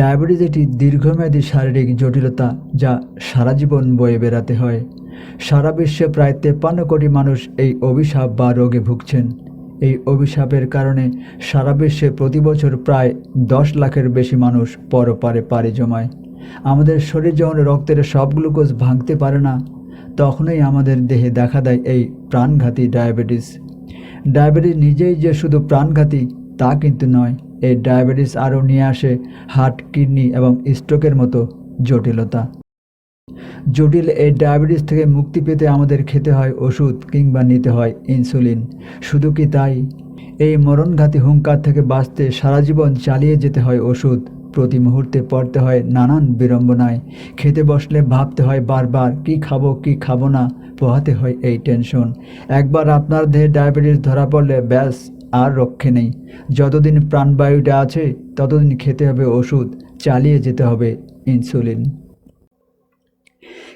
Diabetes একটি দীর্ঘমেয়াদী শারীরিক জটিলতা যা সারা জীবন বয়ে বেড়াতে হয়। সারা বিশ্বে প্রায় 53 কোটি মানুষ এই অভিশাপ বা রোগে ভুগছেন। এই অভিশাপের কারণে সারা বিশ্বে প্রতি বছর প্রায় 10 লাখের বেশি মানুষ পরপারে পাড়ি জমায়। আমাদের শরীর যখন রক্তের সব গ্লুকোজ ভাঙতে পারে না, তখনই আমাদের দেহে দেখা দেয় এই প্রাণঘাতী ডায়াবেটিস। ডায়াবেটিস নিজেই যে শুধু প্রাণঘাতী তা কিন্তু নয়, এই ডায়াবেটিস আরও নিয়ে আসে হার্ট, কিডনি এবং স্ট্রোকের মতো জটিলতা। জটিল এই ডায়াবেটিস থেকে মুক্তি পেতে আমাদের খেতে হয় ওষুধ কিংবা নিতে হয় ইনসুলিন। শুধু কি তাই, এই মরণঘাতী হুঙ্কার থেকে বাঁচতে সারা জীবন চালিয়ে যেতে হয় ওষুধ। প্রতি মুহূর্তে পড়তে হয় নানান বিড়ম্বনায়। খেতে বসলে ভাবতে হয় বারবার কি খাবো না, পোহাতে হয় এই টেনশন। একবার আপনার দেহে ডায়াবেটিস ধরা পড়লে ব্যাস, আর রক্ষে নেই। যতদিন প্রাণবায়ুটা আছে ততদিন খেতে হবে ওষুধ, চালিয়ে যেতে হবে ইনসুলিন।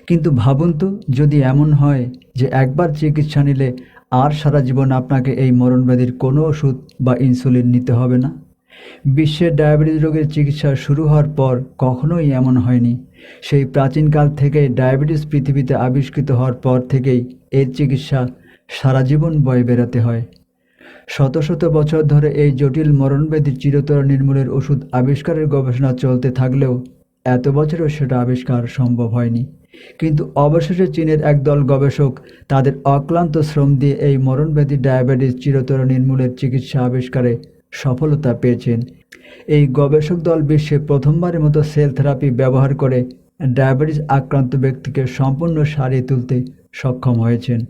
কিন্তু ভাবুন তো, যদি এমন হয় যে একবার চিকিৎসা নিলে আর সারা জীবন আপনাকে এই মরণব্যাধির কোনো ওষুধ বা ইনসুলিন নিতে হবে না। বিশ্বের ডায়াবেটিস রোগের চিকিৎসা শুরু হওয়ার পর কখনোই এমন হয়নি। সেই প্রাচীনকাল থেকে ডায়াবেটিস পৃথিবীতে আবিষ্কৃত হওয়ার পর থেকেই এর চিকিৎসা সারা জীবন বয়ে বেড়াতে হয়। শত শত বছর ধরে এই জটিল মরণব্যাধির চিরতর নির্মূলের ওষুধ আবিষ্কারের গবেষণা চলতে থাকলেও এত বছরেও সেটা আবিষ্কার সম্ভব হয়নি। কিন্তু অবশেষে চীনের একদল গবেষক তাদের অক্লান্ত শ্রম দিয়ে এই মরণব্যাধি ডায়াবেটিস চিরতর নির্মূলের চিকিৎসা আবিষ্কারে সফলতা পেয়েছেন। এই গবেষক দল বিশ্বে প্রথমবারের মতো সেল থেরাপি ব্যবহার করে ডায়াবেটিস আক্রান্ত ব্যক্তিকে সম্পূর্ণ সারিয়ে তুলতে সক্ষম হয়েছেন।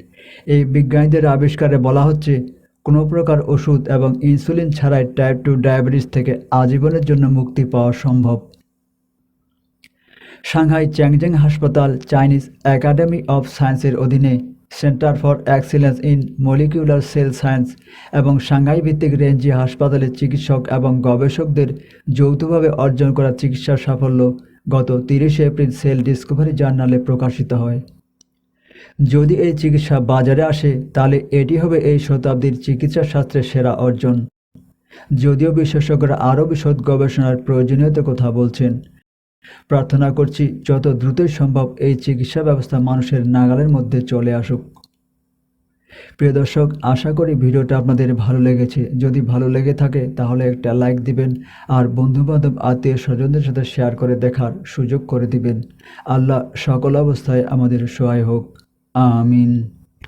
এই বিজ্ঞানীদের আবিষ্কারে বলা হচ্ছে, কোনো প্রকার ওষুধ এবং ইনসুলিন ছাড়াই টাইপ 2 ডায়াবেটিস থেকে আজীবনের জন্য মুক্তি পাওয়া সম্ভব। সাংহাই চ্যাংজেং হাসপাতাল, চাইনিজ একাডেমি অফ সায়েন্সের অধীনে centre for excellence in molecular cell science এবং সাংহাই ভিত্তিক রেঞ্জি হাসপাতালের চিকিৎসক এবং গবেষকদের যৌথভাবে অর্জন করা চিকিৎসার সাফল্য গত 30 এপ্রিল সেল ডিসকভারি জার্নালে প্রকাশিত হয়। যদি এই চিকিৎসা বাজারে আসে তাহলে এটি হবে এই শতাব্দীর চিকিৎসা শাস্ত্রের সেরা অর্জন। যদিও বিশেষজ্ঞরা আরও বিশদ গবেষণার প্রয়োজনীয়তার কথা বলছেন। প্রার্থনা করছি যত দ্রুতই সম্ভব এই চিকিৎসা ব্যবস্থা মানুষের নাগালের মধ্যে চলে আসুক। প্রিয় দর্শক, আশা করি ভিডিওটা আপনাদের ভালো লেগেছে। যদি ভালো লেগে থাকে তাহলে একটা লাইক দিবেন আর বন্ধুবান্ধব, আত্মীয় স্বজনদের সাথে শেয়ার করে দেখার সুযোগ করে দিবেন। আল্লাহ সকল অবস্থায় আমাদের সহায় হোক। আমিন।